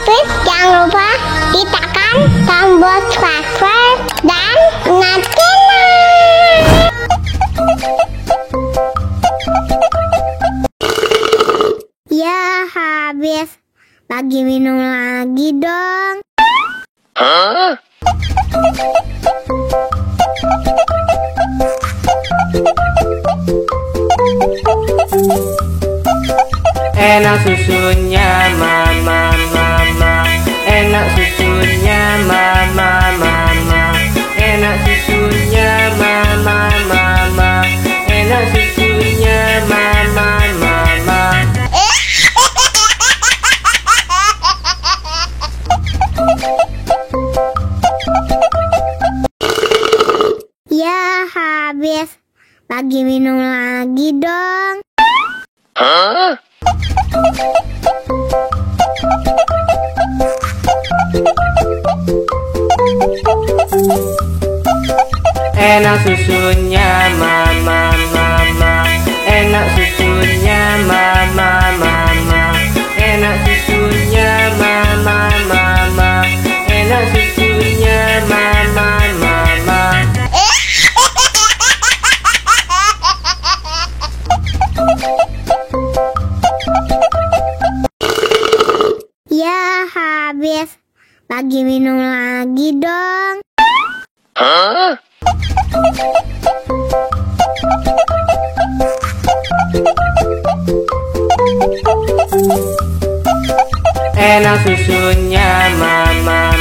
Please jangan lupa tekan tombol subscribe dan nyalakan. Ya habis, lagi minum lagi dong. Enak susunya mama mama, enak susunya mama mama, enak susunya mama mama, enak susunya mama mama. Ya habis, lagi minum lagi dong. Enak susunya mama mama, enak susunya mama mama, enak susunya mama mama, enak susunya mama mama. Ya habis, lagi minum lagi dong. Enak susunya mama